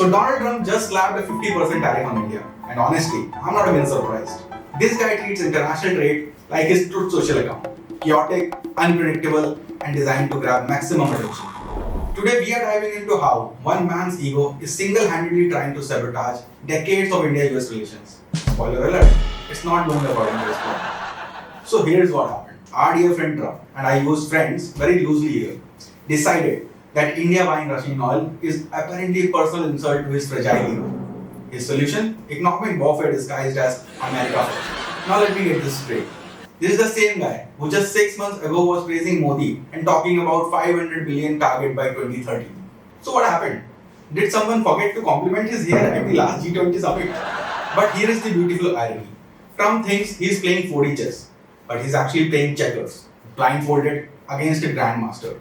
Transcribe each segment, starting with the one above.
So Donald Trump just slapped a 50% tariff on India. And honestly, I'm not even surprised. This guy treats international trade like his Truth Social account. Chaotic, unpredictable, and designed to grab maximum attention. Today we are diving into how one man's ego is single-handedly trying to sabotage decades of India-US relations. Spoiler alert, it's not going according to his plan. So here's what happened. Our dear friend Trump, and I use friends very loosely here, decided that India buying Russian oil is apparently a personal insult to his fragile ego. His solution? Economic warfare disguised as America first. Now let me get this straight. This is the same guy who just 6 months ago was praising Modi and talking about 500 billion target by 2030. So what happened? Did someone forget to compliment his hair at the last G20 summit? But here is the beautiful irony. Trump thinks he's playing 4D chess, but he's actually playing checkers, blindfolded against a grandmaster.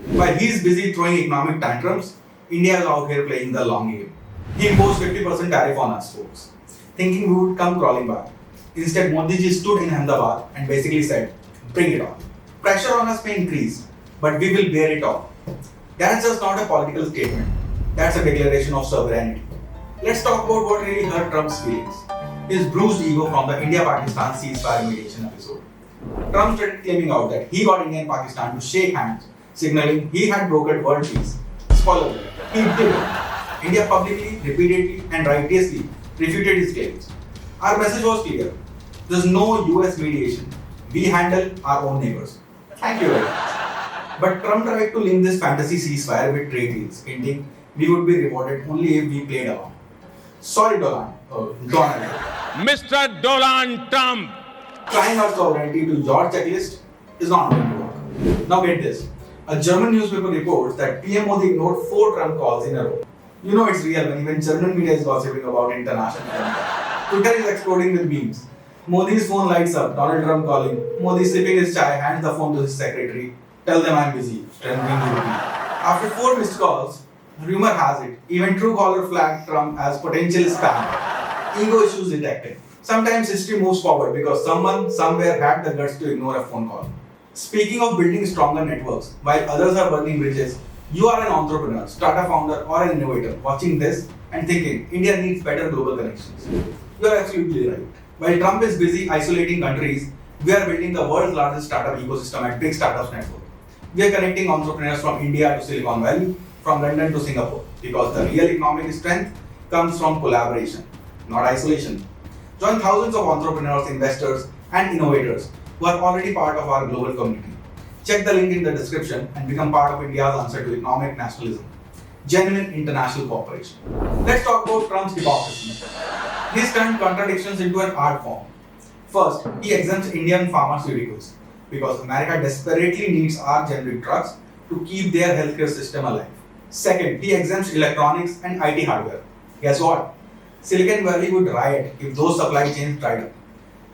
While he's busy throwing economic tantrums, India is out here playing the long game. He imposed 50% tariff on us folks, thinking we would come crawling back. Instead, Modi ji stood in Ahmedabad and basically said, bring it on. Pressure on us may increase, but we will bear it all. That's just not a political statement. That's a declaration of sovereignty. Let's talk about what really hurt Trump's feelings. His bruised ego from the India-Pakistan ceasefire mediation episode. Trump started claiming out that he got India and Pakistan to shake hands, signaling he had brokered world peace. Spoiler alert, he didn't. India publicly, repeatedly, and righteously refuted his claims. Our message was clear. There's no US mediation. We handle our own neighbors. Thank you very much. But Trump tried to link this fantasy ceasefire with trade deals, hinting we would be rewarded only if we played along. Sorry, Donald. Mr. Donald Trump. Trying our sovereignty to your checklist is not going to work. Now get this. A German newspaper reports that PM Modi ignored 4 Trump calls in a row. You know it's real when even German media is gossiping about international trade. Twitter is exploding with memes. Modi's phone lights up, Donald Trump calling. Modi sipping his chai, hands the phone to his secretary. Tell them I'm busy. Strengthening the routine. After 4 missed calls, rumor has it, even Truecaller flagged Trump as potential spam. Ego issues detected. Sometimes history moves forward because someone somewhere had the guts to ignore a phone call. Speaking of building stronger networks, while others are burning bridges, you are an entrepreneur, startup founder, or an innovator watching this and thinking India needs better global connections. You are absolutely right. While Trump is busy isolating countries, we are building the world's largest startup ecosystem at BRICS Startups Network. We are connecting entrepreneurs from India to Silicon Valley, from London to Singapore, because the real economic strength comes from collaboration, not isolation. Join thousands of entrepreneurs, investors, and innovators who are already part of our global community. Check the link in the description and become part of India's answer to economic nationalism. Genuine international cooperation. Let's talk about Trump's hypocrisy. He's turned contradictions into an art form. First, he exempts Indian pharmaceuticals because America desperately needs our generic drugs to keep their healthcare system alive. Second, he exempts electronics and IT hardware. Guess what? Silicon Valley would riot if those supply chains dried up.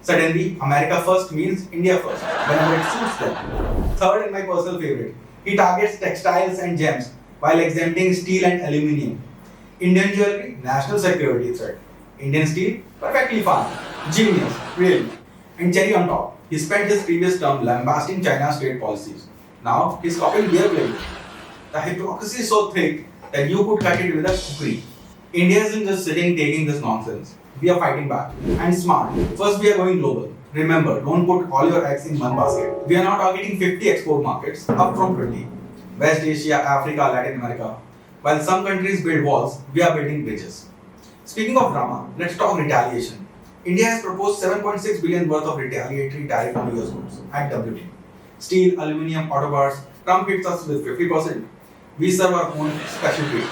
Suddenly, America first means India first, whenever it suits them. Third, and my personal favorite, he targets textiles and gems while exempting steel and aluminium. Indian jewelry, national security threat. Indian steel, perfectly fine. Genius, really. And cherry on top, he spent his previous term lambasting China's trade policies. Now, he's copying their playbook. The hypocrisy is so thick that you could cut it with a kukri. India isn't just sitting taking this nonsense. We are fighting back. And smart. First, we are going global. Remember, don't put all your eggs in one basket. We are now targeting 50 export markets, up from 20. West Asia, Africa, Latin America. While some countries build walls, we are building bridges. Speaking of drama, let's talk retaliation. India has proposed 7.6 billion worth of retaliatory tariff on US goods at WTO. Steel, aluminium, auto parts. Trump hits us with 50%. We serve our own special treat.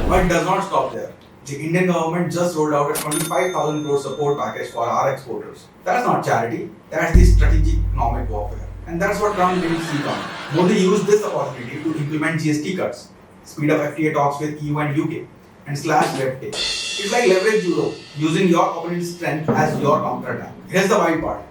But it does not stop there. The Indian government just rolled out a 25,000 crore support package for our exporters. That's not charity, that's the strategic economic warfare. And that's what Trump didn't see coming. Modi used this opportunity to implement GST cuts, speed up FTA talks with EU and UK, and slash red tape. It's like leverage judo, using your opponent's strength as your counterattack. Here's the wild part.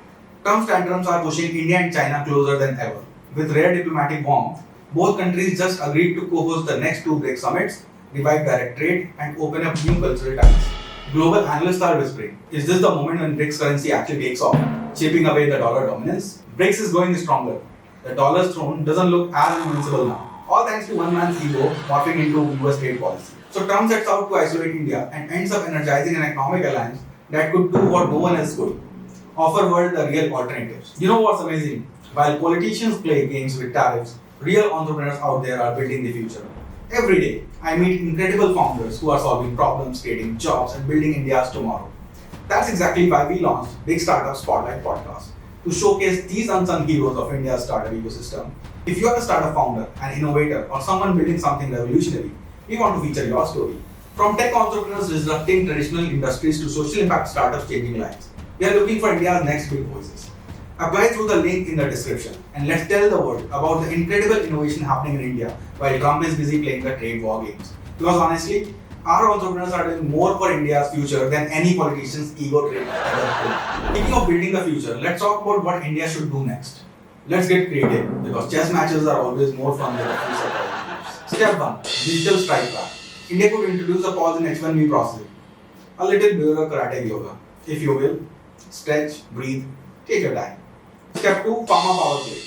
Trump's tantrums are pushing India and China closer than ever. With rare diplomatic warmth, both countries just agreed to co-host the next 2 BRICS summits, revive direct trade, and open up new cultural ties. Global analysts are whispering, is this the moment when BRICS currency actually takes off, chipping away the dollar dominance? BRICS is going stronger. The dollar's throne doesn't look as invincible now. All thanks to one man's ego morphing into US trade policy. So Trump sets out to isolate India and ends up energizing an economic alliance that could do what no one else could: offer world the real alternatives. You know what's amazing? While politicians play games with tariffs, real entrepreneurs out there are building the future. Every day, I meet incredible founders who are solving problems, creating jobs, and building India's tomorrow. That's exactly why we launched Big Startup Spotlight podcast, to showcase these unsung heroes of India's startup ecosystem. If you are a startup founder, an innovator, or someone building something revolutionary, we want to feature your story. From tech entrepreneurs disrupting traditional industries to social impact startups changing lives, we are looking for India's next big voices. Apply through the link in the description and let's tell the world about the incredible innovation happening in India while Trump is busy playing the trade war games. Because honestly, our entrepreneurs are doing more for India's future than any politician's ego trip ever could. Speaking of building the future, let's talk about what India should do next. Let's get creative because chess matches are always more fun with a few set of rules. Step 1. Digital strike back. India could introduce a pause in H1B processing. A little bureaucratic yoga, if you will. Stretch, breathe, take your time. Step 2. Pharma power play.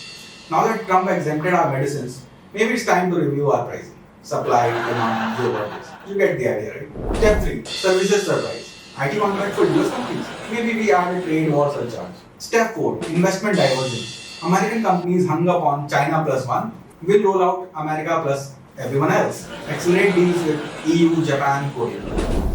Now that Trump exempted our medicines, maybe it's time to review our pricing. Supply, demand, geopolitics. You get the idea, right? Step 3. Services surprise. IT contract for US companies. Maybe we add a trade war surcharge. Step 4. Investment diversion. American companies hung up on China plus one will roll out America plus everyone else. Accelerate deals with EU, Japan, Korea.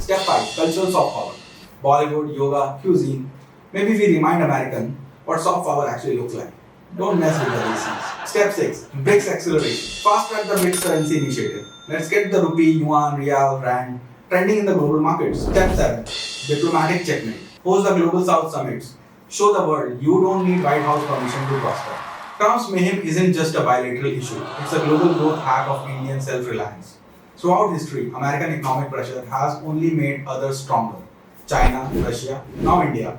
Step 5. Cultural soft power. Bollywood, yoga, cuisine. Maybe we remind American what soft power actually looks like. Don't mess with the VCs. Step 6. BRICS acceleration. Fast track the BRICS currency initiative. Let's get the rupee, yuan, rial, rand trending in the global markets. Step 7. Diplomatic checkmate. Host the Global South summits. Show the world you don't need White House permission to prosper. Trump's mayhem isn't just a bilateral issue. It's a global growth hack of Indian self-reliance. Throughout history, American economic pressure has only made others stronger. China, Russia, now India.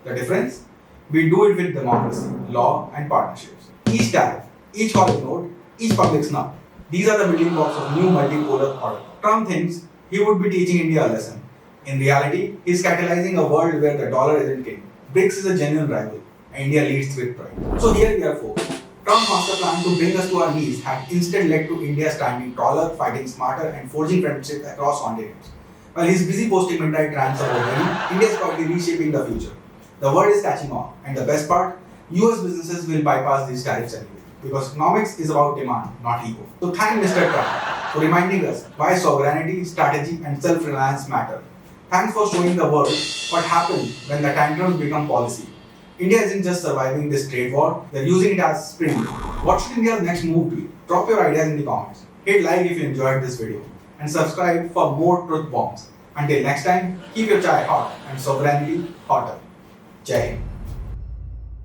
The difference? We do it with democracy, law, and partnerships. Each tariff, each college note, each public snub. These are the building blocks of new multipolar order. Trump thinks he would be teaching India a lesson. In reality, he is catalyzing a world where the dollar isn't king. BRICS is a genuine rival. India leads with pride. So here we are, folks. Trump's master plan to bring us to our knees had instead led to India standing taller, fighting smarter, and forging friendships across continents. While he's busy posting midnight rants about money, India is quietly reshaping the future. The world is catching on, and the best part, US businesses will bypass these tariffs anyway. Because economics is about demand, not ego. So thank Mr. Trump for reminding us why sovereignty, strategy, and self-reliance matter. Thanks for showing the world what happens when the tantrums become policy. India isn't just surviving this trade war, they're using it as spring. What should India's next move be? Drop your ideas in the comments. Hit like if you enjoyed this video. And subscribe for more truth bombs. Until next time, keep your chai hot and sovereignty hotter. Jai Hind.